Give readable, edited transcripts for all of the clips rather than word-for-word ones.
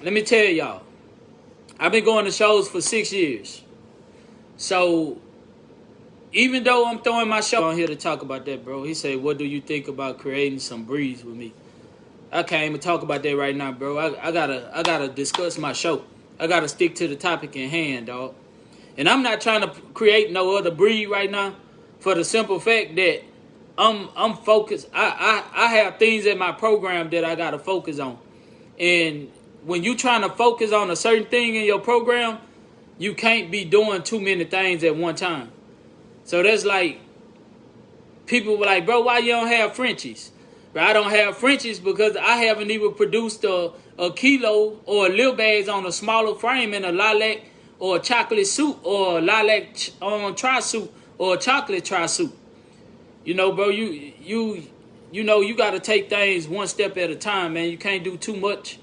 let me tell y'all, I've been going to shows for 6 years. So even though I'm throwing my show on here to talk about that, bro, he said, what do you think about creating some breeze with me? I can't even talk about that right now, bro. I gotta discuss my show. I gotta stick to the topic in hand, dog. And I'm not trying to create no other breed right now, for the simple fact that I'm focused. I have things in my program that I gotta focus on. And when you trying to focus on a certain thing in your program, you can't be doing too many things at one time. So that's like, people were like, bro, why you don't have Frenchies? But I don't have Frenchies because I haven't even produced a kilo or a little bags on a smaller frame in a lilac or a chocolate suit or a lilac tri-suit or a chocolate tri-suit. You know, bro, you know, you got to take things one step at a time, man. You can't do too much.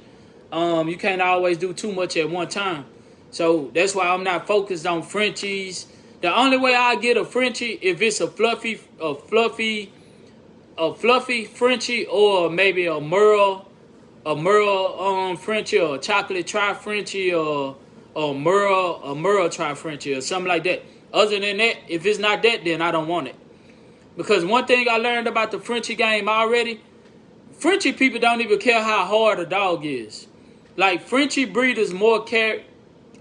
You can't always do too much at one time. So that's why I'm not focused on Frenchies. The only way I get a Frenchie if it's a fluffy Frenchie, or maybe a Merle Frenchie, or a chocolate tri Frenchie, or a Merle tri Frenchie, or something like that. Other than that, if it's not that, then I don't want it. Because one thing I learned about the Frenchie game already, Frenchie people don't even care how hard a dog is. Like, Frenchie breeders more care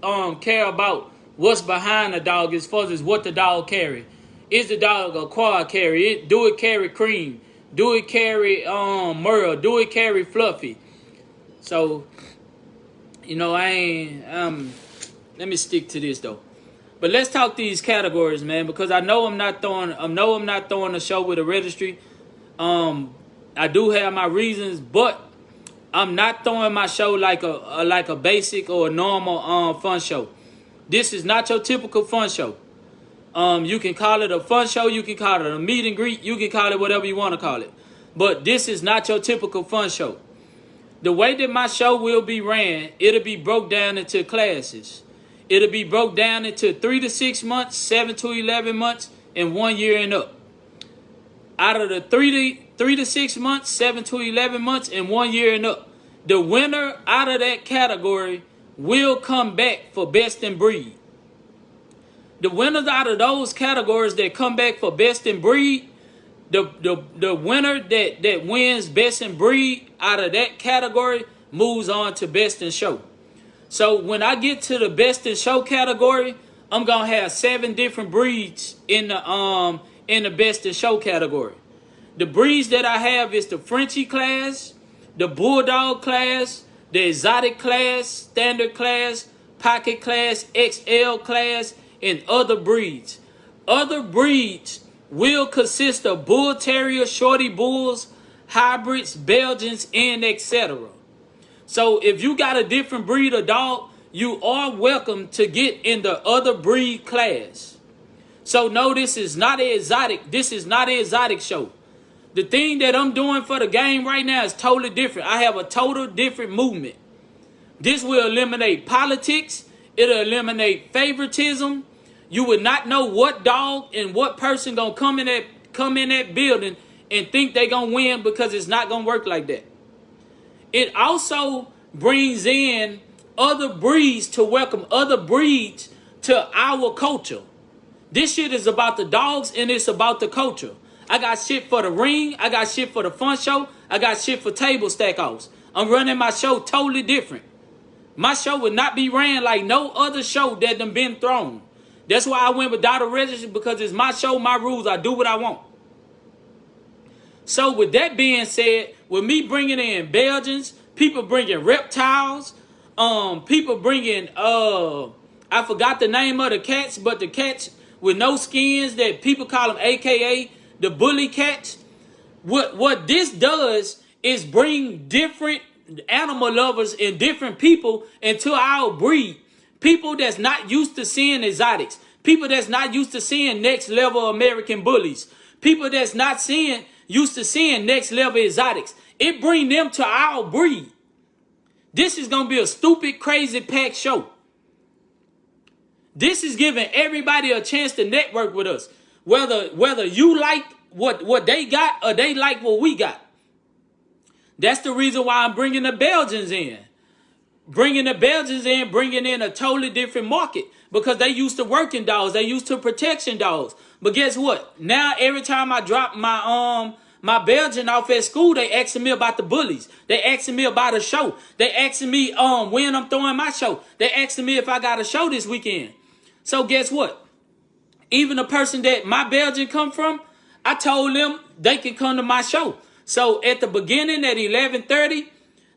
about what's behind the dog as far as what the dog carry. Is the dog a quad carry? Do it carry cream? Do it carry Merle? Do it carry Fluffy? So, you know, I ain't let me stick to this though. But let's talk these categories, man, because I know I'm not throwing a show with a registry. I do have my reasons, but I'm not throwing my show like a basic or a normal fun show. This is not your typical fun show. You can call it a fun show, you can call it a meet and greet, you can call it whatever you want to call it. But this is not your typical fun show. The way that my show will be ran, it'll be broke down into classes. It'll be broke down into 3 to 6 months, 7 to 11 months, and 1 year and up. Out of the 3 to 6 months, 7 to 11 months, and 1 year and up, the winner out of that category will come back for best in breed. The winners out of those categories that come back for best in breed, the winner that wins best in breed out of that category moves on to best in show. So when I get to the best in show category, I'm gonna have 7 different breeds in the best in show category. The breeds that I have is the Frenchie class, the Bulldog class, the Exotic class, Standard class, Pocket class, XL class, and other breeds. Other breeds will consist of Bull Terrier, Shorty Bulls, Hybrids, Belgians, and etc. So if you got a different breed of dog, you are welcome to get in the other breed class. So no, this is not an exotic. This is not an exotic show. The thing that I'm doing for the game right now is totally different. I have a total different movement. This will eliminate politics. It'll eliminate favoritism. You would not know what dog and what person gonna come in that building and think they gonna win, because it's not gonna work like that. It also brings in other breeds to welcome other breeds to our culture. This shit is about the dogs and it's about the culture. I got shit for the ring. I got shit for the fun show. I got shit for table stack-offs. I'm running my show totally different. My show would not be ran like no other show that done been thrown. That's why I went without a registry, because it's my show, my rules. I do what I want. So with that being said, with me bringing in Belgians, people bringing reptiles, people bringing, I forgot the name of the cats, but the cats with no skins that people call them, AKA the bully cats. What this does is bring different animal lovers and different people into our breed. People that's not used to seeing exotics. People that's not used to seeing next level American bullies. People that's not used to seeing next level exotics. It bring them to our breed. This is going to be a stupid, crazy packed show. This is giving everybody a chance to network with us. Whether you like what they got or they like what we got. That's the reason why I'm bringing the Belgians in. bringing the Belgians in, bringing in a totally different market because they used to working dogs. They used to protection dogs. But guess what? Now every time I drop my Belgian off at school, they asking me about the bullies. They asking me about a show. They asking me when I'm throwing my show. They asking me if I got a show this weekend. So guess what? Even the person that my Belgian come from, I told them they can come to my show. So at the beginning at 11:30,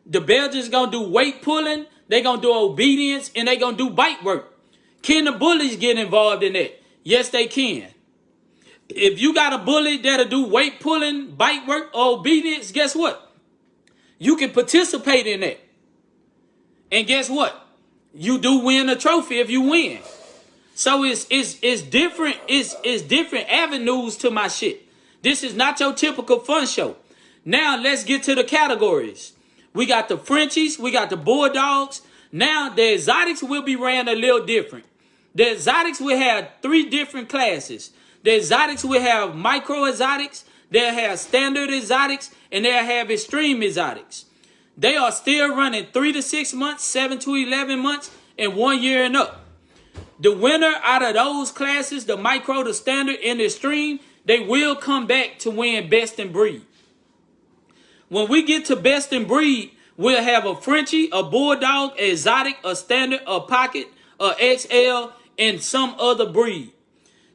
the Belgians going to do weight pulling, they going to do obedience, and they going to do bite work. Can the bullies get involved in that? Yes, they can. If you got a bully that'll do weight pulling, bite work, or obedience, guess what? You can participate in that. And guess what? You do win a trophy if you win. So it's different, it's different avenues to my shit. This is not your typical fun show. Now let's get to the categories. We got the Frenchies, we got the Bulldogs. Now the exotics will be ran a little different. The exotics will have 3 different classes. The exotics will have micro exotics, they'll have standard exotics, and they'll have extreme exotics. They are still running 3 to 6 months, 7 to 11 months, and 1 year and up. The winner out of those classes, the micro, the standard, and the extreme, they will come back to win best in breed. When we get to best in breed, we'll have a Frenchie, a Bulldog, an exotic, a standard, a pocket, a XL, and some other breed.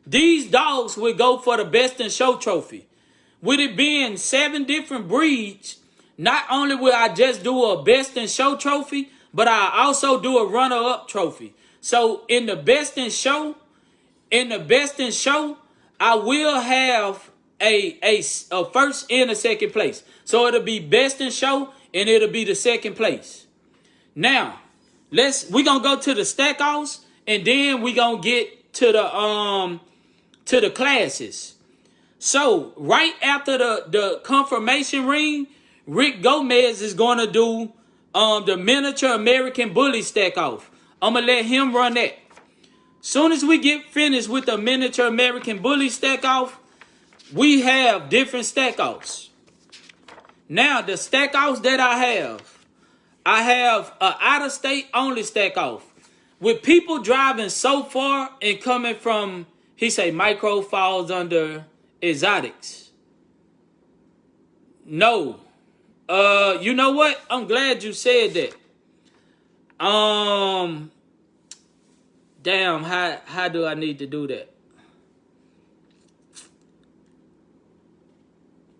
These dogs will go for the best in show trophy. With it being 7 different breeds, not only will I just do a best in show trophy, but I also do a runner-up trophy. So in the best in show, I will have a first and a second place. So it'll be best in show and it'll be the second place. Now, we're gonna go to the stack offs and then we're gonna get to the classes. So right after the confirmation ring, Rick Gomez is gonna do the miniature American bully stack off. I'm going to let him run that. Soon as we get finished with the miniature American bully stack off, we have different stack offs. Now, the stack offs that I have an out-of-state only stack off. With people driving so far and coming from, he say micro falls under exotics. No. You know what? I'm glad you said that. Damn, how do I need to do that?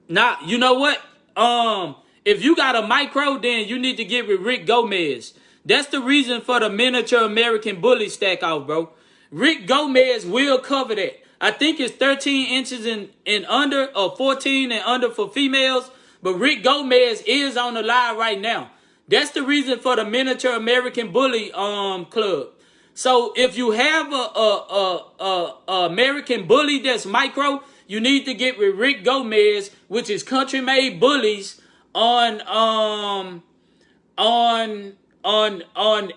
Now, you know what? If you got a micro, then you need to get with Rick Gomez. That's the reason for the miniature American bully stack off, bro. Rick Gomez will cover that. I think it's 13 inches and under, or 14 and under for females. But Rick Gomez is on the live right now. That's the reason for the miniature American bully club. So if you have a American bully that's micro, you need to get with Rick Gomez, which is Country Made Bullies on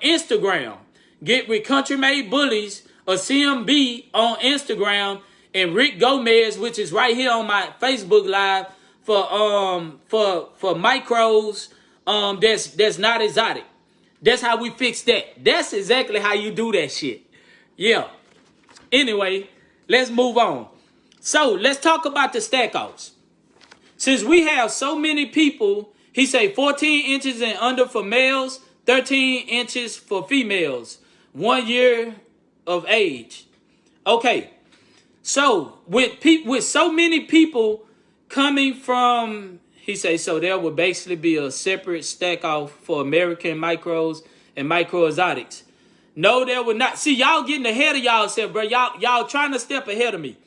Instagram. Get with Country Made Bullies or CMB on Instagram, and Rick Gomez, which is right here on my Facebook Live for micros that's not exotic. That's how we fix that. That's exactly how you do that shit. Yeah. Anyway, let's move on. So let's talk about the stack offs. Since we have so many people, he say 14 inches and under for males, 13 inches for females, 1 year of age. Okay. So with so many people coming from, he say, so there would basically be a separate stack off for American micros and micro exotics. No, there would not. See, y'all getting ahead of y'allself, bro. Y'all trying to step ahead of me.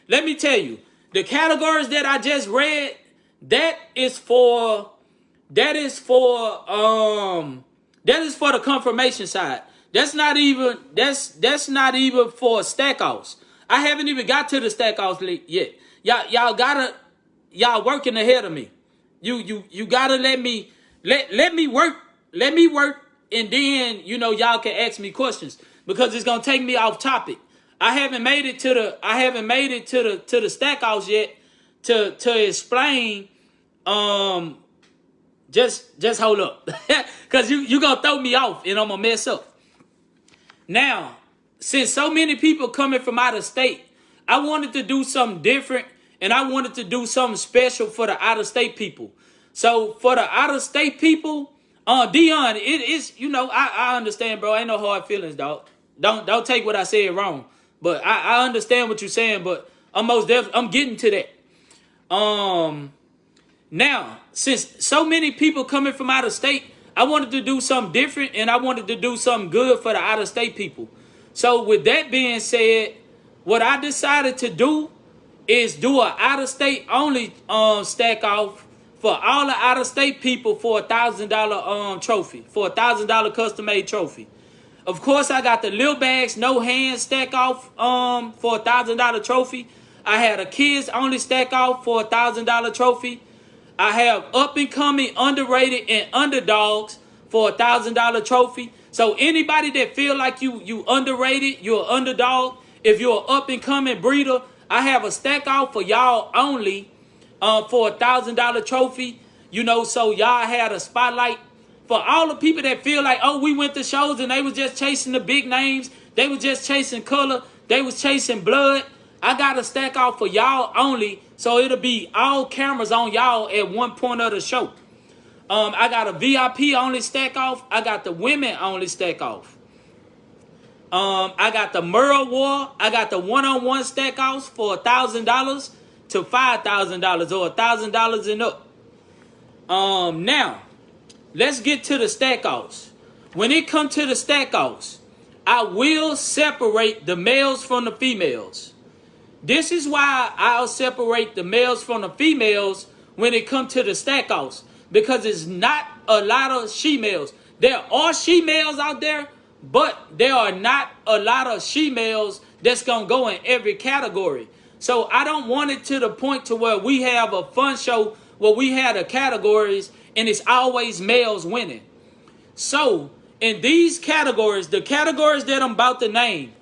Let me tell you, the categories that I just read, that is for the confirmation side. That's not even for stack offs. I haven't even got to the stack offs yet. Y'all working ahead of me. You gotta let me work, and then y'all can ask me questions because it's gonna take me off topic. I haven't made it to the stack offs yet to explain Just hold up. Because you going to throw me off and I'm going to mess up. Now, since so many people coming from out of state, I wanted to do something different, and I wanted to do something special for the out of state people. So for the out of state people, Dion, it is, I understand, bro. Ain't no hard feelings, dog. Don't take what I said wrong. But I understand what you're saying, but I'm getting to that. Now, since so many people coming from out of state, I wanted to do something different, and I wanted to do something good for the out of state people. So with that being said, what I decided to do is do an out of state only stack off for all the out of state people for $1,000 trophy, for $1,000 custom made trophy. Of course, I got the Lil Bags no hands stack off for $1,000 trophy. I had a kids only stack off for $1,000 trophy. I have up and coming, underrated, and underdogs for $1,000 trophy. So anybody that feel like you underrated, you're an underdog. If you're an up and coming breeder, I have a stack off for y'all only for $1,000 trophy. So y'all had a spotlight. For all the people that feel like, oh, we went to shows and they was just chasing the big names. They was just chasing color. They was chasing blood. I got a stack off for y'all only. So it'll be all cameras on y'all at one point of the show. I got a VIP only stack off. I got the women only stack off. I got the Merle War. I got the one-on-one stack offs for $1,000 to $5,000 or $1,000 and up. Now, let's get to the stack offs. When it comes to the stack offs, I will separate the males from the females. This is why I'll separate the males from the females when it comes to the stack offs. Because it's not a lot of she-males. There are she-males out there, but there are not a lot of she-males that's going to go in every category. So I don't want it to the point to where we have a fun show where we have the categories and it's always males winning. So in these categories, the categories that I'm about to name,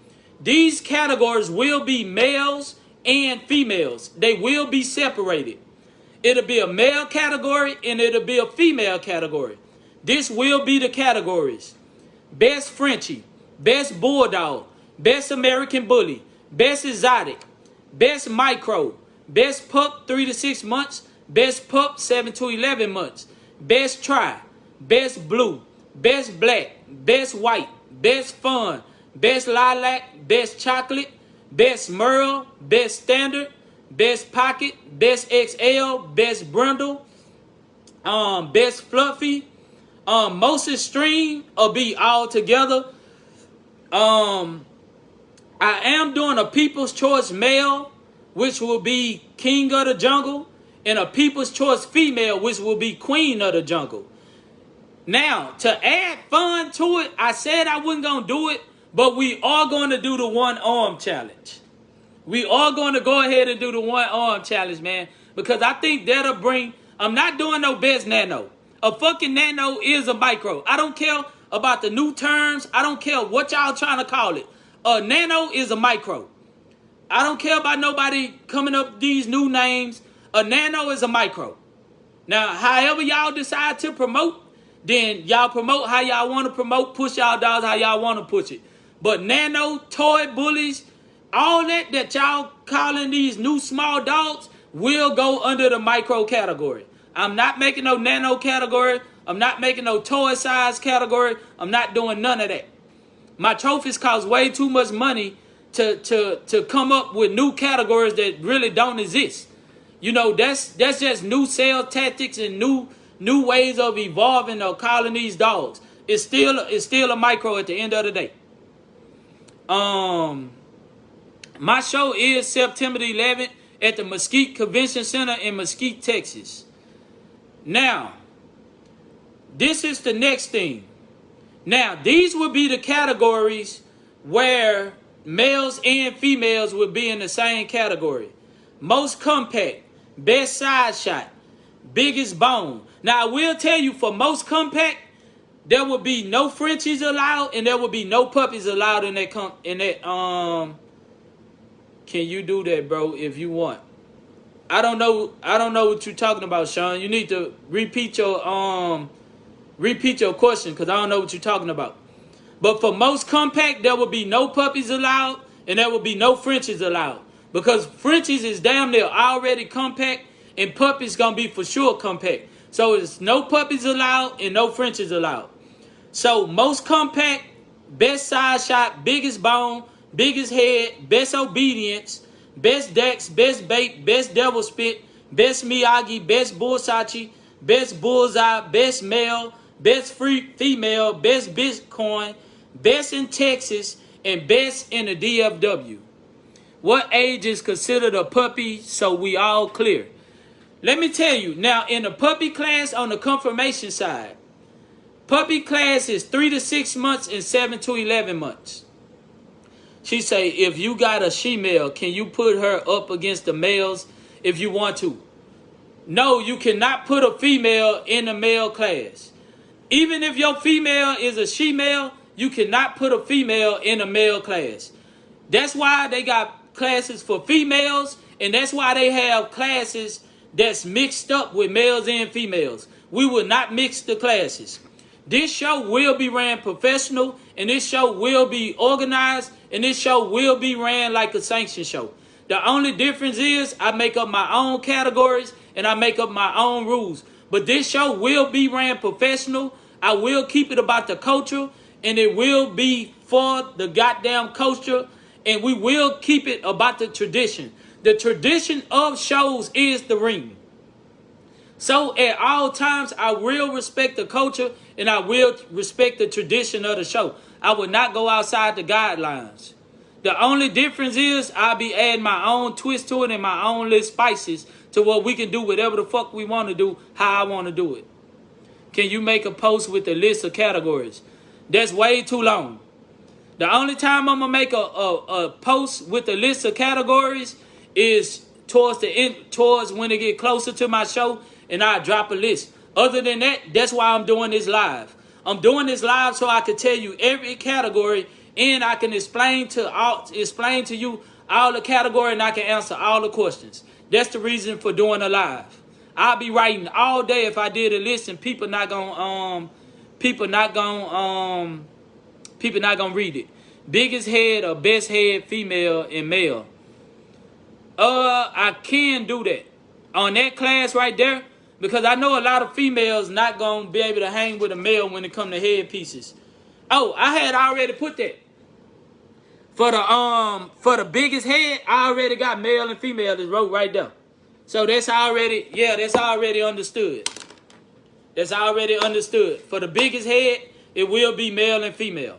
these categories will be males and females. They will be separated. It'll be a male category and it'll be a female category. This will be the categories. Best Frenchie, Best Bulldog, Best American Bully, Best Exotic, Best Micro, Best Pup 3 to 6 months, Best Pup 7 to 11 months, Best Try, Best Blue, Best Black, Best White, Best Fun, Best Lilac, Best Chocolate, Best Merle, Best Standard, Best Pocket, Best XL, Best Brundle, Best Fluffy, most extreme will be all together. I am doing a People's Choice male, which will be King of the Jungle, and a People's Choice female, which will be Queen of the Jungle. Now, to add fun to it, I said I wasn't going to do it, but we are going to do the one arm challenge. We are going to go ahead and do the one arm challenge, man, because I think that'll bring... I'm not doing no best nano. A fucking nano is a micro. I don't care about the new terms. I don't care what y'all trying to call it. A nano is a micro. I don't care about nobody coming up with these new names. A nano is a micro. Now, however y'all decide to promote, then y'all promote how y'all want to promote. Push y'all dogs how y'all want to push it. But nano, toy bullies, all that y'all calling these new small dogs will go under the micro category. I'm not making no nano category. I'm not making no toy size category. I'm not doing none of that. My trophies cost way too much money to come up with new categories that really don't exist. You know, that's just new sales tactics and new ways of evolving or calling these dogs. It's still a micro at the end of the day. My show is September the 11th at the Mesquite Convention Center in Mesquite, Texas. Now, this is the next thing. Now, these would be the categories where males and females would be in the same category. Most compact, best side shot, biggest bone. Now, I will tell you, for most compact, there will be no Frenchies allowed and there will be no puppies allowed in that. Can you do that, bro, if you want? I don't know what you're talking about, Sean. You need to repeat your question because I don't know what you're talking about. But for most compact, there will be no puppies allowed and there will be no Frenchies allowed. Because Frenchies is damn near already compact and puppies gonna be for sure compact. So it's no puppies allowed and no Frenchies allowed. So most compact, best size shot, biggest bone, biggest head, best obedience, best dex, best bait, best devil spit, best Miyagi, best Bullsachi, best bullseye, best male, best female, best Bitcoin, best in Texas, and best in the DFW. What age is considered a puppy so we all clear? Let me tell you, now in the puppy class on the confirmation side, puppy class is 3 to 6 months and 7 to 11 months. She say, if you got a she-male, can you put her up against the males if you want to? No, you cannot put a female in the male class. Even if your female is a she-male, you cannot put a female in a male class. That's why they got classes for females, and that's why they have classes that's mixed up with males and females. We will not mix the classes. This show will be ran professional, and this show will be organized, and this show will be ran like a sanctioned show. The only difference is I make up my own categories and I make up my own rules. But this show will be ran professional. I will keep it about the culture, and it will be for the goddamn culture, and we will keep it about the tradition. The tradition of shows is the ring. So at all times, I will respect the culture and I will respect the tradition of the show. I will not go outside the guidelines. The only difference is I'll be adding my own twist to it and my own little spices to what we can do whatever the fuck we want to do, how I want to do it. Can you make a post with a list of categories? That's way too long. The only time I'm going to make a post with a list of categories is towards the end, towards when it get closer to my show, and I drop a list. Other than that, that's why I'm doing this live. I'm doing this live so I can tell you every category, and I can explain to you all the category, and I can answer all the questions. That's the reason for doing a live. I'll be writing all day if I did a list, and people not gonna read it. Biggest head or best head, female and male. I can do that on that class right there, because I know a lot of females not gonna be able to hang with a male when it come to head pieces. Oh, I had already put that. For the biggest head, I already got male and female that's wrote right there. So that's already understood. That's already understood. For the biggest head, it will be male and female.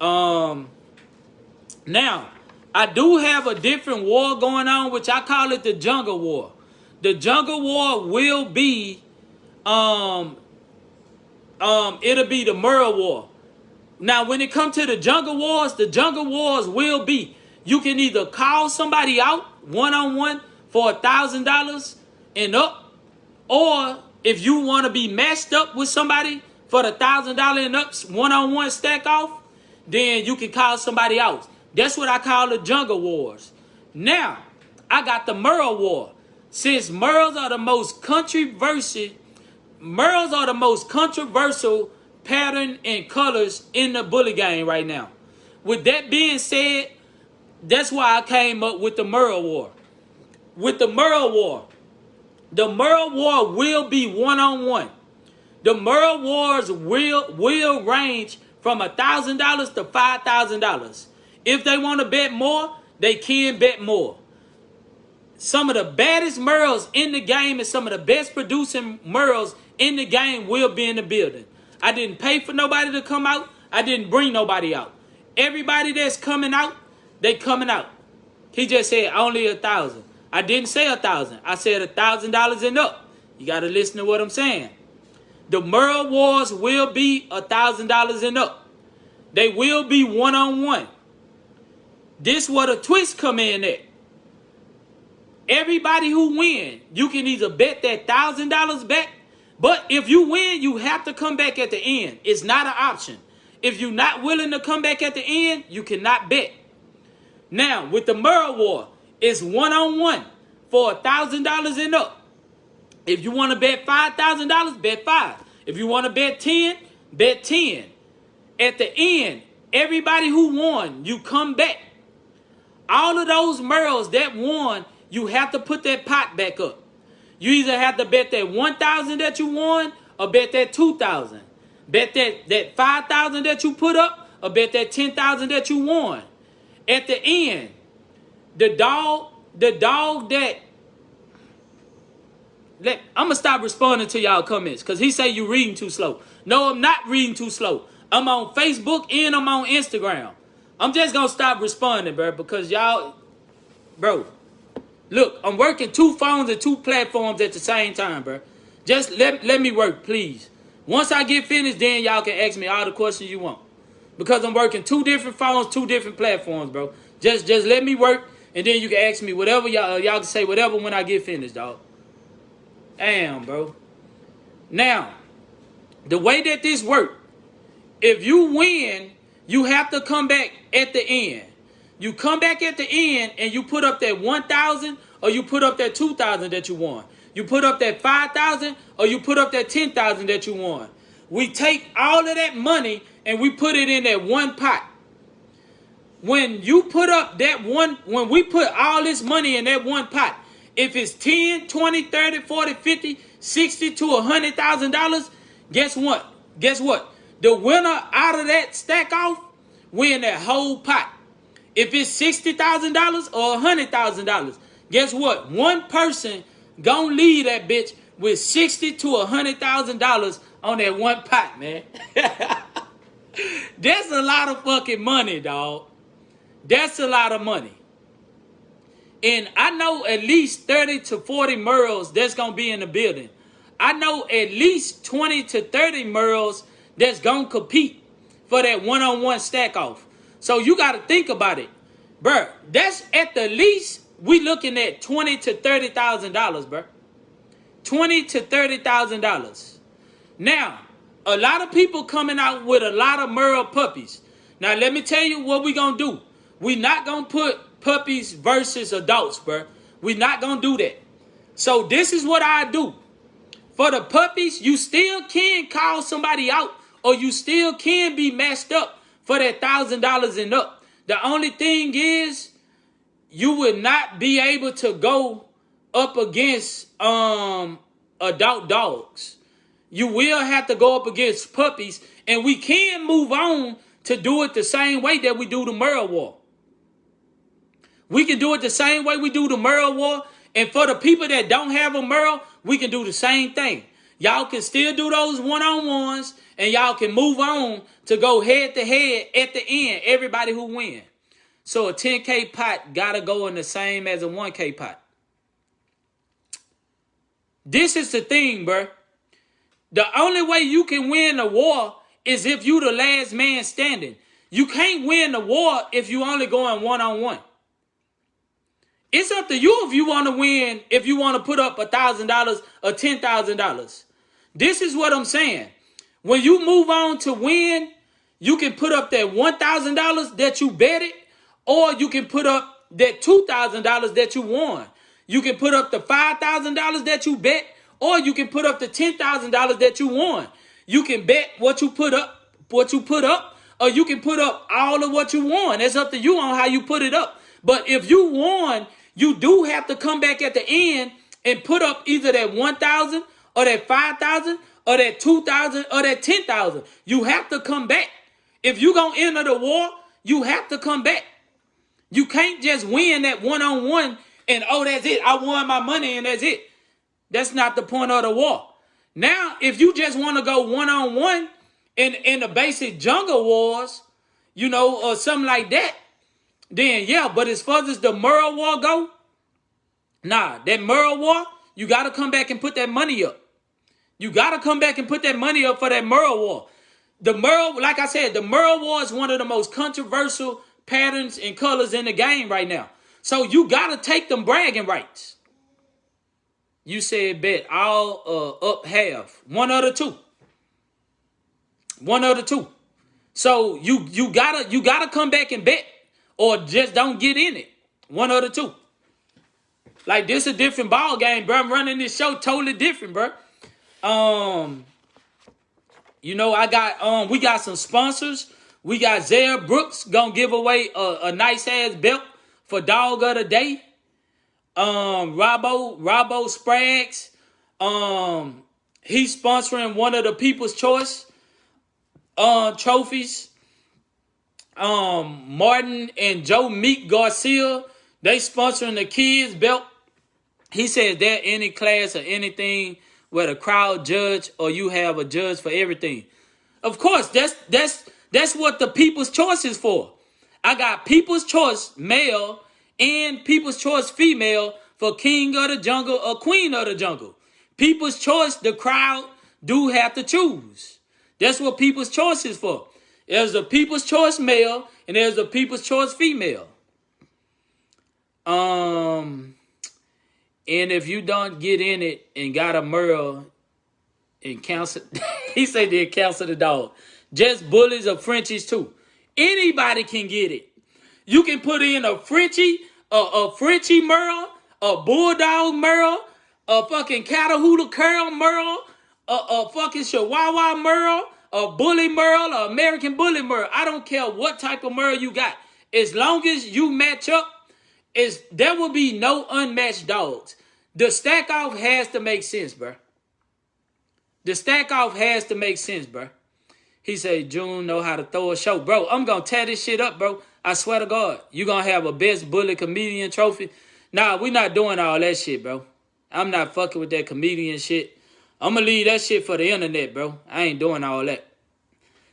Now, I do have a different war going on, which I call it the jungle war. The jungle war will be, it'll be the Murrah war. Now, when it comes to the jungle wars will be, you can either call somebody out one-on-one for $1,000 and up, or if you want to be matched up with somebody for the $1,000 and up, one-on-one stack off, then you can call somebody else. That's what I call the jungle wars. Now, I got the Murrah war. Since Murrahs are the most controversial pattern and colors in the bully game right now. With that being said, that's why I came up with the Murrah war. With the Murrah war will be one-on-one. The Murrah wars will range from $1,000 to $5,000. If they want to bet more, they can bet more. Some of the baddest Murrahs in the game and some of the best producing Murrahs in the game will be in the building. I didn't pay for nobody to come out. I didn't bring nobody out. Everybody that's coming out, they coming out. He just said only 1,000. I didn't say 1,000. I said $1,000 and up. You got to listen to what I'm saying. The Murrah wars will be $1,000 and up. They will be one-on-one. This where the twist come in at. Everybody who win, you can either bet that $1,000 back, but if you win, you have to come back at the end. It's not an option. If you're not willing to come back at the end, you cannot bet. Now, with the Murrah war, it's one-on-one. for $1,000 and up. If you want to bet $5,000, bet 5. If you want to bet 10, bet 10. At the end, everybody who won, you come back. All of those Merles that won, you have to put that pot back up. You either have to bet that 1,000 that you won or bet that 2,000. Bet that 5,000 that you put up or bet that 10,000 that you won. At the end, the dog that... I'm going to stop responding to y'all comments because he say you reading too slow. No, I'm not reading too slow. I'm on Facebook and I'm on Instagram. I'm just going to stop responding, bro, because y'all... Bro, look, I'm working 2 phones and 2 platforms at the same time, bro. Just let me work, please. Once I get finished, then y'all can ask me all the questions you want. Because I'm working 2 different phones, 2 different platforms, bro. Just let me work, and then you can ask me whatever y'all can say whatever when I get finished, dog. Damn, bro. Now, the way that this works, if you win, you have to come back at the end. You come back at the end and you put up that 1,000 or you put up that 2,000 that you won. You put up that 5,000 or you put up that 10,000 that you won. We take all of that money and we put it in that one pot. When you put up that one, when we put all this money in that one pot, if it's 10, 20, 30, 40, 50, 60 to $100,000, guess what? Guess what? The winner out of that stack off win that whole pot. If it's $60,000 or $100,000, guess what? One person gonna leave that bitch with $60,000 to $100,000 on that one pot, man. That's a lot of fucking money, dog. That's a lot of money. And I know at least 30 to 40 Merles that's gonna be in the building. I know at least 20 to 30 Merles that's gonna compete for that one-on-one stack off. So you got to think about it, bruh. That's at the least we looking at $20,000 to $30,000, bruh. $20,000 to $30,000. Now, a lot of people coming out with a lot of Merle puppies. Now, let me tell you what we gonna do. We not gonna put puppies versus adults, bruh. We not gonna do that. So this is what I do. For the puppies, you still can call somebody out, or you still can be matched up for that $1,000 and up. The only thing is, you would not be able to go up against adult dogs. You will have to go up against puppies, and we can move on to do it the same way that we do the Merle War. We can do it the same way we do the Merle War, and for the people that don't have a Merle, we can do the same thing. Y'all can still do those one-on-ones, and y'all can move on to go head-to-head at the end, everybody who win. So a 10K pot got to go in the same as a 1K pot. This is the thing, bro. The only way you can win a war is if you the last man standing. You can't win the war if you only going one-on-one. It's up to you if you want to win, if you want to put up $1,000 or $10,000. This is what I'm saying. When you move on to win, you can put up that $1,000 that you betted, or you can put up that $2,000 that you won. You can put up the $5,000 that you bet, or you can put up the $10,000 that you won. You can bet what you put up, or you can put up all of what you won. It's up to you on how you put it up. But if you won, you do have to come back at the end and put up either that 1,000 or that 5,000 or that 2,000 or that 10,000. You have to come back. If you're going to enter the war, you have to come back. You can't just win that one-on-one and, oh, that's it. I won my money and that's it. That's not the point of the war. Now, if you just want to go one-on-one in the basic jungle wars, you know, or something like that, then yeah. But as far as the Merle War go, nah, that Merle War, you got to come back and put that money up. You got to come back and put that money up for that Merle War. The Merle, like I said, the Merle War is one of the most controversial patterns and colors in the game right now. So you got to take them bragging rights. You said bet all up half. One of the two. One of the two. So you gotta come back and bet, or just don't get in it. One of the two. Like, this a different ball game, bro. I'm running this show totally different, bro. You know, we got some sponsors. We got Zara Brooks gonna give away a nice ass belt for Dog of the Day. Robbo Spraggs. He's sponsoring one of the People's Choice trophies. Martin and Joe Meek Garcia, they sponsoring the kids belt. He says there any class or anything where the crowd judge or you have a judge for everything. Of course, that's what the People's Choice is for. I got People's Choice male and People's Choice female for King of the Jungle or Queen of the Jungle. People's Choice, the crowd do have to choose. That's what People's Choice is for. There's a People's Choice male and there's a People's Choice female. And if you don't get in it and got a Merle and counsel, he said they counsel the dog. Just bullies or Frenchies too. Anybody can get it. You can put in a Frenchie, a Frenchie Merle, a Bulldog Merle, a fucking Catahoula Curl Merle, a fucking Chihuahua Merle, a Bully Merle, or American Bully Merle. I don't care what type of Merle you got. As long as you match up, there will be no unmatched dogs. The stack off has to make sense, bro. The stack off has to make sense, bro. He said, June know how to throw a show. Bro, I'm going to tear this shit up, bro. I swear to God. You going to have a best bully comedian trophy. Nah, we not doing all that shit, bro. I'm not fucking with that comedian shit. I'm going to leave that shit for the internet, bro. I ain't doing all that.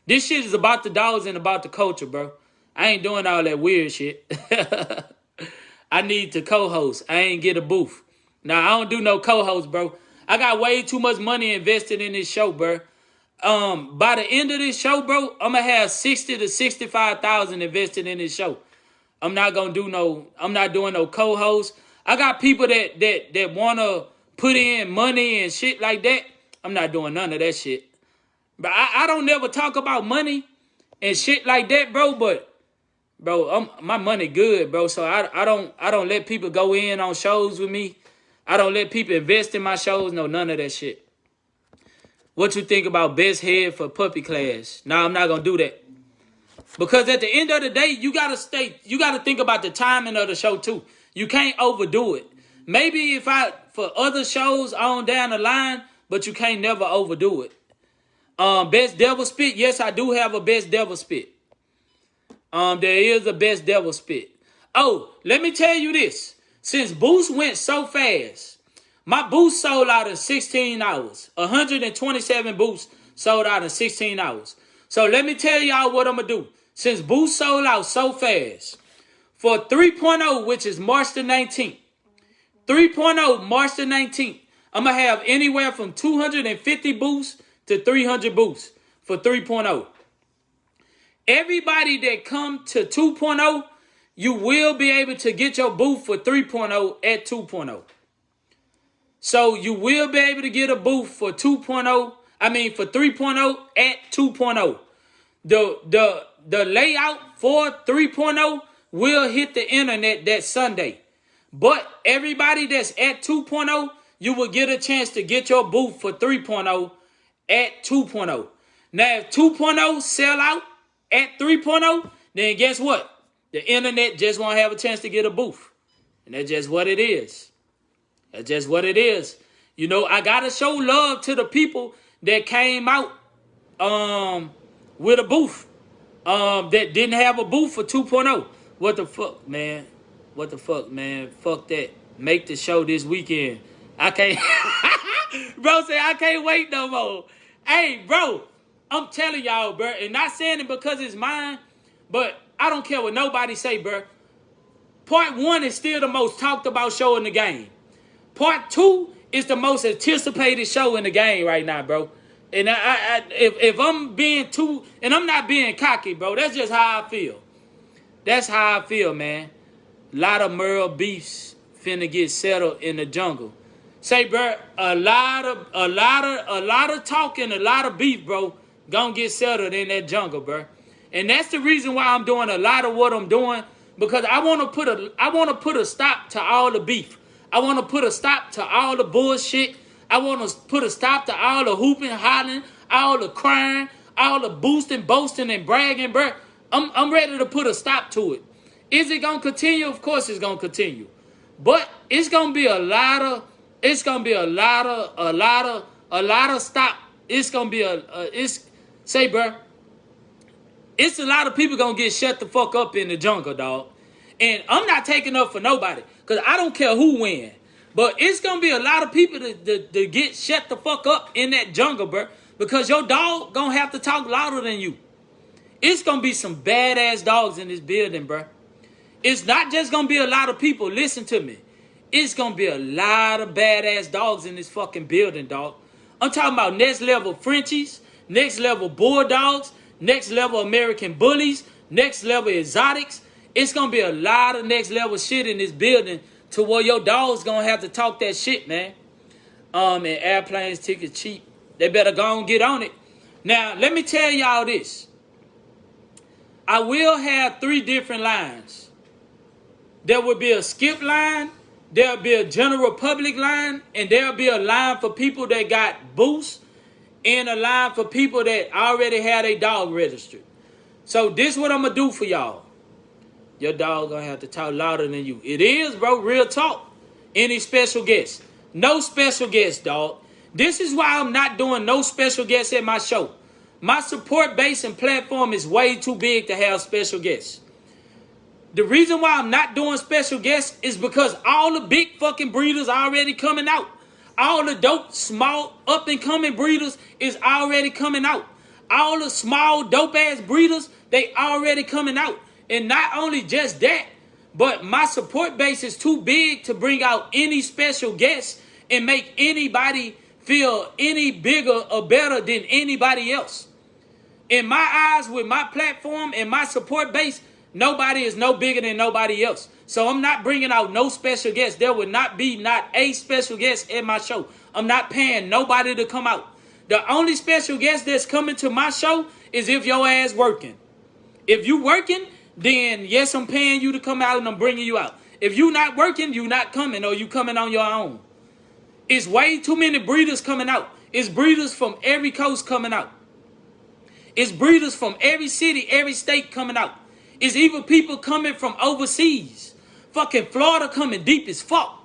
This shit is about the dogs and about the culture, bro. I ain't doing all that weird shit. I need to co-host. I ain't get a booth. Nah, I don't do no co-host, bro. I got way too much money invested in this show, bro. By the end of this show, bro, I'm going to have 60 to 65,000 invested in this show. I'm not doing no co-host. I got people that want to put in money and shit like that. I'm not doing none of that shit. But I don't never talk about money and shit like that, bro. But bro, my money good, bro. So I don't let people go in on shows with me. I don't let people invest in my shows. No, none of that shit. What you think about best head for puppy class? Nah, I'm not gonna do that. Because at the end of the day, you gotta think about the timing of the show too. You can't overdo it. Maybe for other shows on down the line, but you can't never overdo it. Best devil spit. Yes, I do have a best devil spit. There is a best devil spit. Oh, let me tell you this. Since Boost went so fast, my Boost sold out in 16 hours. 127 Boosts sold out in 16 hours. So let me tell y'all what I'm going to do. Since Boost sold out so fast, for 3.0, which is March the 19th, 3.0, March the 19th, I'm going to have anywhere from 250 Boosts to 300 Boosts for 3.0. Everybody that come to 2.0, you will be able to get your booth for 3.0 at 2.0. So you will be able to get a booth for 3.0 at 2.0. The layout for 3.0 will hit the internet that Sunday. But everybody that's at 2.0, you will get a chance to get your booth for 3.0 at 2.0. Now, if 2.0 sell out at 3.0, then guess what? The internet just won't have a chance to get a booth. And that's just what it is. That's just what it is. You know, I got to show love to the people that came out with a booth that didn't have a booth for 2.0. What the fuck, man? What the fuck, man? Fuck that. Make the show this weekend. I can't. Bro say, I can't wait no more. Hey, bro, I'm telling y'all, bro, and not saying it because it's mine, but I don't care what nobody say, bro. Part 1 is still the most talked about show in the game. Part 2 is the most anticipated show in the game right now, bro. And if I'm being too, and I'm not being cocky, bro, that's just how I feel. That's how I feel, man. A lot of Merle beefs finna get settled in the jungle. Say, bro, a lot of talk and a lot of beef, bro, gonna get settled in that jungle, bro. And that's the reason why I'm doing a lot of what I'm doing, because I want to put a stop to all the beef. I want to put a stop to all the bullshit. I want to put a stop to all the hooping, hollering, all the crying, all the boosting, boasting, and bragging, bro. I'm ready to put a stop to it. Is it going to continue? Of course it's going to continue. But it's going to be a lot of stop. It's going to be bro, it's a lot of people going to get shut the fuck up in the jungle, dog. And I'm not taking up for nobody, because I don't care who win. But it's going to be a lot of people to get shut the fuck up in that jungle, bro. Because your dog going to have to talk louder than you. It's going to be some badass dogs in this building, bro. It's not just going to be a lot of people. Listen to me. It's going to be a lot of badass dogs in this fucking building, dog. I'm talking about next level Frenchies, next level Bulldogs, next level American Bullies, next level Exotics. It's going to be a lot of next level shit in this building to where your dog's going to have to talk that shit, man. And airplanes, tickets cheap. They better go and get on it. Now, let me tell y'all this. I will have 3 different lines. There will be a skip line, there'll be a general public line, and there'll be a line for people that got boosts, and a line for people that already had a dog registered. So this is what I'm going to do for y'all. Your dog going to have to talk louder than you. It is, bro, real talk. Any special guests? No special guests, dog. This is why I'm not doing no special guests at my show. My support base and platform is way too big to have special guests. The reason why I'm not doing special guests is because all the big fucking breeders are already coming out. All the dope, small, up-and-coming breeders is already coming out. All the small, dope-ass breeders, they already coming out. And not only just that, but my support base is too big to bring out any special guests and make anybody feel any bigger or better than anybody else. In my eyes, with my platform and my support base, nobody is no bigger than nobody else. So I'm not bringing out no special guests. There would not be not a special guest at my show. I'm not paying nobody to come out. The only special guest that's coming to my show is if your ass working. If you working, then yes, I'm paying you to come out and I'm bringing you out. If you not working, you not coming, or you coming on your own. It's way too many breeders coming out. It's breeders from every coast coming out. It's breeders from every city, every state coming out. It's even people coming from overseas. Fucking Florida coming deep as fuck.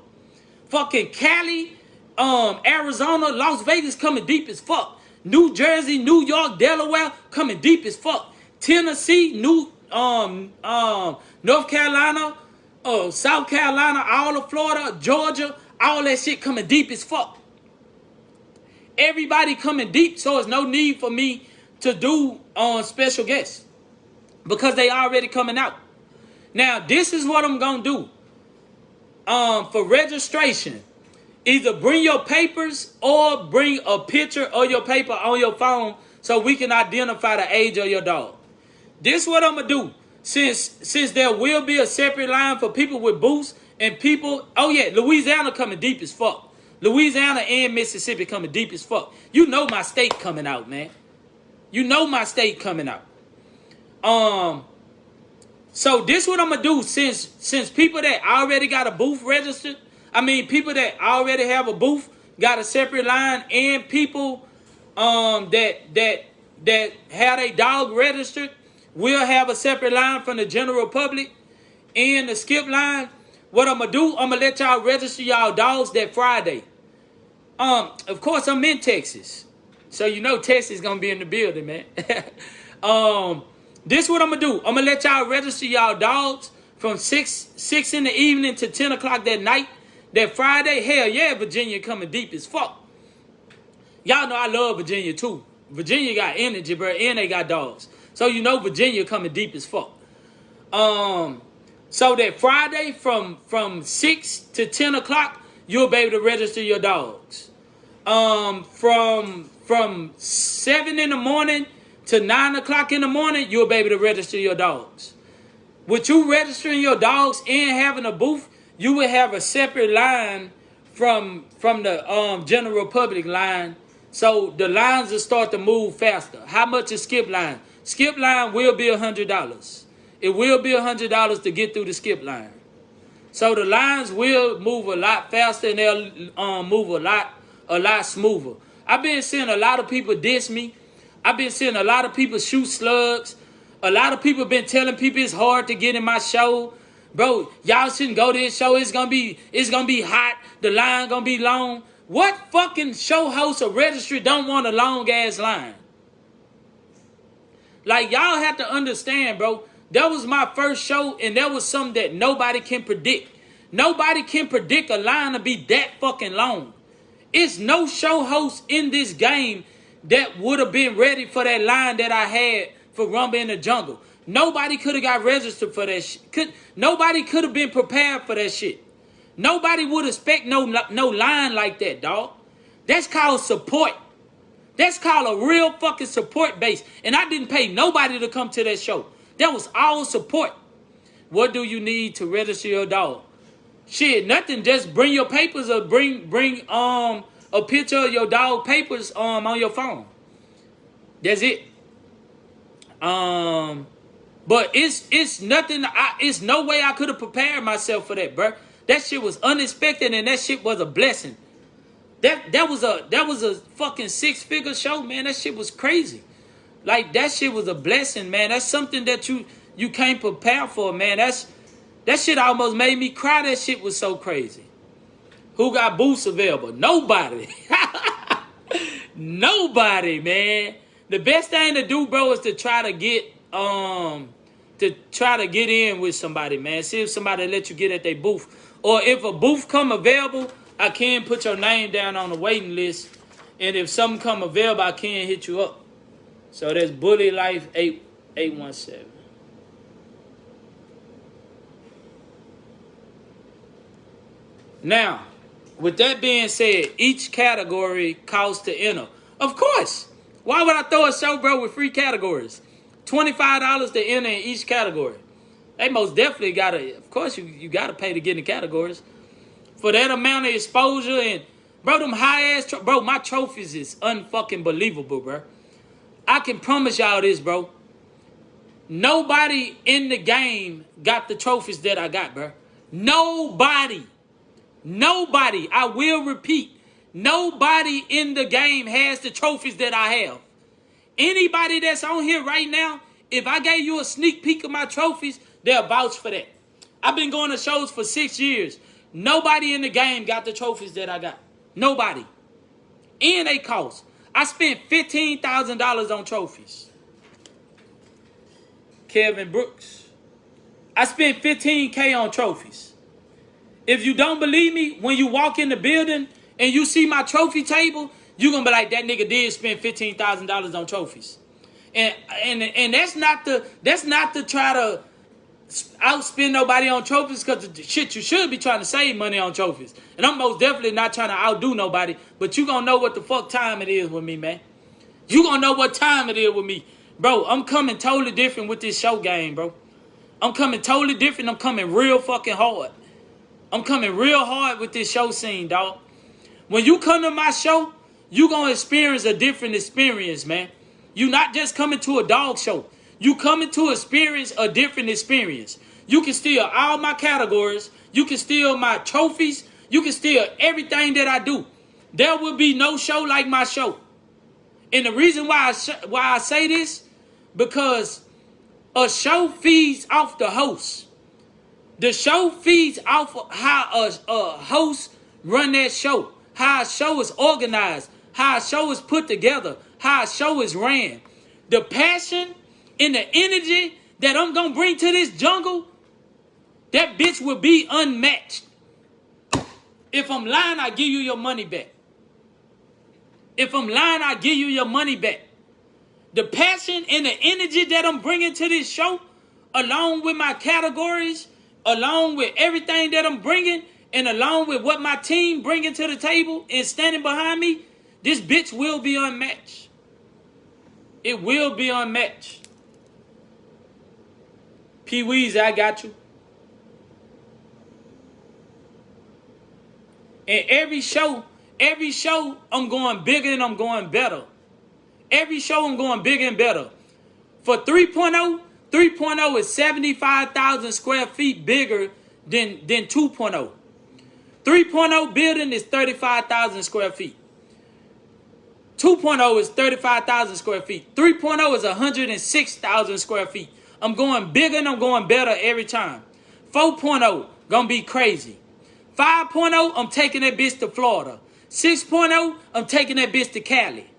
Fucking Cali, Arizona, Las Vegas coming deep as fuck. New Jersey, New York, Delaware coming deep as fuck. Tennessee, North Carolina, South Carolina, all of Florida, Georgia, all that shit coming deep as fuck. Everybody coming deep, so there's no need for me to do special guests because they already coming out. Now, this is what I'm going to do. For registration, either bring your papers or bring a picture of your paper on your phone so we can identify the age of your dog. This is what I'm going to do. Since there will be a separate line for people with boosts and people... Oh, yeah, Louisiana coming deep as fuck. Louisiana and Mississippi coming deep as fuck. You know my state coming out, man. You know my state coming out. So this what I'm gonna do since people that already got a booth registered, people that already have a booth got a separate line, and people that had a dog registered will have a separate line from the general public and the skip line. What I'm gonna do, I'm gonna let y'all register y'all dogs that Friday. Of course I'm in Texas. So you know Texas gonna be in the building, man. This what I'm gonna do. I'm gonna let y'all register y'all dogs from 6 in the evening to 10 o'clock that night. That Friday, hell yeah, Virginia coming deep as fuck. Y'all know I love Virginia too. Virginia got energy, bro, and they got dogs. So you know Virginia coming deep as fuck. So that Friday from 6 to 10 o'clock, you'll be able to register your dogs. From 7 in the morning to 9 o'clock in the morning, you'll be able to register your dogs. With you registering your dogs and having a booth, you will have a separate line from the general public line. So the lines will start to move faster. How much is skip line? Skip line will be $100. It will be $100 to get through the skip line. So the lines will move a lot faster and they'll move a lot smoother. I've been seeing a lot of people diss me. I've been seeing a lot of people shoot slugs. A lot of people been telling people it's hard to get in my show. Bro, y'all shouldn't go to this show. It's gonna be hot. The line gonna be long. What fucking show host or registry don't want a long ass line? Like, y'all have to understand, bro. That was my first show, and that was something that nobody can predict. Nobody can predict a line to be that fucking long. It's no show host in this game that would have been ready for that line that I had for Rumble in the Jungle. Nobody could have got registered for that shit. Nobody could have been prepared for that shit. Nobody would expect no line like that, dog. That's called support. That's called a real fucking support base. And I didn't pay nobody to come to that show. That was all support. What do you need to register your dog? Shit, nothing. Just bring your papers or bring a picture of your dog papers on your phone. That's it. But it's nothing. It's no way I could have prepared myself for that, bro. That shit was unexpected, and that shit was a blessing. That was a fucking 6-figure show, man. That shit was crazy. Like, that shit was a blessing, man. That's something that you can't prepare for, man. That shit almost made me cry. That shit was so crazy. Who got booths available? Nobody. Nobody, man. The best thing to do, bro, is to try to get in with somebody, man. See if somebody let you get at their booth. Or if a booth come available, I can put your name down on the waiting list. And if something come available, I can hit you up. So that's Bully Life 817. Now, with that being said, each category costs to enter. Of course. Why would I throw a show, bro, with free categories? $25 to enter in each category. They most definitely gotta, of course, you gotta pay to get in the categories. For that amount of exposure and, bro, them high-ass, bro, my trophies is unfucking believable, bro. I can promise y'all this, bro. Nobody in the game got the trophies that I got, bro. Nobody. Nobody. I will repeat. Nobody in the game has the trophies that I have. Anybody that's on here right now, if I gave you a sneak peek of my trophies, they'll vouch for that. I've been going to shows for 6 years. Nobody in the game got the trophies that I got. Nobody. And they cost. I spent $15,000 on trophies. Kevin Brooks. I spent $15K on trophies. If you don't believe me, when you walk in the building and you see my trophy table, you're going to be like, that nigga did spend $15,000 on trophies. And that's not to try to outspend nobody on trophies, because the shit, you should be trying to save money on trophies. And I'm most definitely not trying to outdo nobody, but you gonna know what the fuck time it is with me, man. You gonna know what time it is with me. Bro, I'm coming totally different with this show game, bro. I'm coming totally different. I'm coming real fucking hard. I'm coming real hard with this show scene, dog. When you come to my show, you gonna experience a different experience, man. You not just coming to a dog show. You coming to experience a different experience. You can steal all my categories. You can steal my trophies. You can steal everything that I do. There will be no show like my show. And the reason why I say this, because a show feeds off the host. The show feeds off of how a host run that show. How a show is organized. How a show is put together. How a show is ran. The passion and the energy that I'm going to bring to this jungle, that bitch will be unmatched. If I'm lying, I give you your money back. If I'm lying, I give you your money back. The passion and the energy that I'm bringing to this show, along with my categories, along with everything that I'm bringing, and along with what my team bringing to the table and standing behind me, this bitch will be unmatched. It will be unmatched. Pee-weezy, I got you. And every show, I'm going bigger and I'm going better. Every show, I'm going bigger and better. For 3.0 is 75,000 square feet bigger than 2.0. 3.0 building is 35,000 square feet. 2.0 is 35,000 square feet. 3.0 is 106,000 square feet. I'm going bigger and I'm going better every time. 4.0 gonna be crazy. 5.0, I'm taking that bitch to Florida. 6.0, I'm taking that bitch to Cali.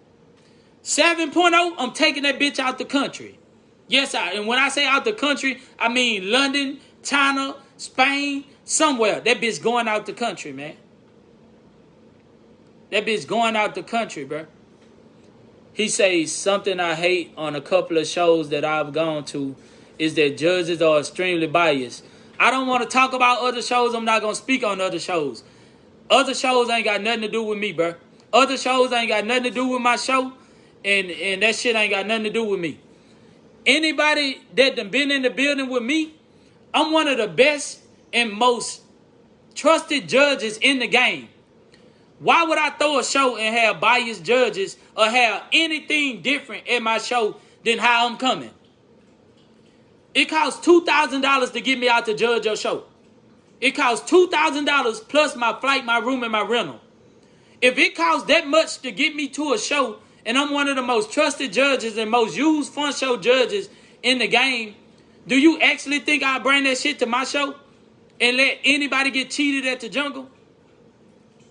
7.0, I'm taking that bitch out the country. Yes, and when I say out the country, I mean London, China, Spain, somewhere. That bitch going out the country, man. That bitch going out the country, bro. He says something I hate on a couple of shows that I've gone to is that judges are extremely biased. I don't want to talk about other shows. I'm not going to speak on other shows. Other shows ain't got nothing to do with me, bro. Other shows ain't got nothing to do with my show. And that shit ain't got nothing to do with me. Anybody that done been in the building with me, I'm one of the best and most trusted judges in the game. Why would I throw a show and have biased judges or have anything different in my show than how I'm coming? It costs $2,000 to get me out to judge your show. It costs $2,000 plus my flight, my room, and my rental. If it costs that much to get me to a show, and I'm one of the most trusted judges and most used fun show judges in the game, do you actually think I'll bring that shit to my show and let anybody get cheated at the jungle?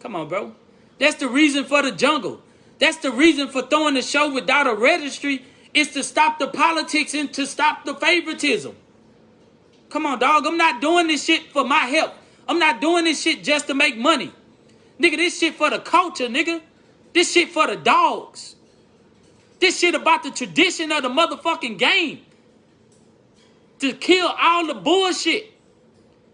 Come on, bro. That's the reason for the jungle. That's the reason for throwing the show without a registry, is to stop the politics and to stop the favoritism. Come on, dog. I'm not doing this shit for my help. I'm not doing this shit just to make money. Nigga, this shit for the culture, nigga. This shit for the dogs. This shit about the tradition of the motherfucking game. To kill all the bullshit.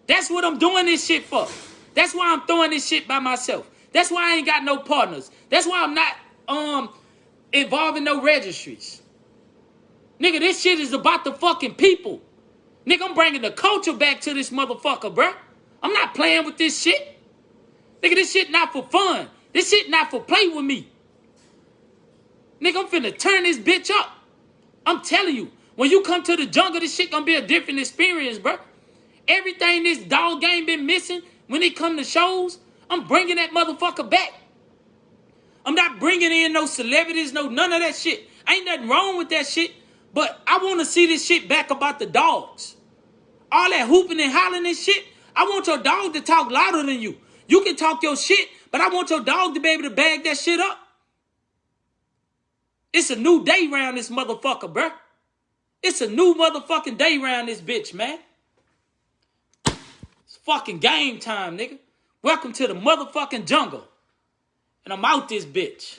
That's what I'm doing this shit for. That's why I'm throwing this shit by myself. That's why I ain't got no partners. That's why I'm not involving no registries. Nigga, this shit is about the fucking people. Nigga, I'm bringing the culture back to this motherfucker, bruh. I'm not playing with this shit. Nigga, this shit not for fun. This shit not for play with me. Nigga, I'm finna turn this bitch up. I'm telling you, when you come to the jungle, this shit gonna be a different experience, bruh. Everything this dog game been missing, when it come to shows, I'm bringing that motherfucker back. I'm not bringing in no celebrities, none of that shit. Ain't nothing wrong with that shit. But I want to see this shit back about the dogs. All that hooping and hollering and shit. I want your dog to talk louder than you. You can talk your shit, but I want your dog to be able to bag that shit up. It's a new day round this motherfucker, bruh. It's a new motherfucking day round this bitch, man. It's fucking game time, nigga. Welcome to the motherfucking jungle. And I'm out this bitch.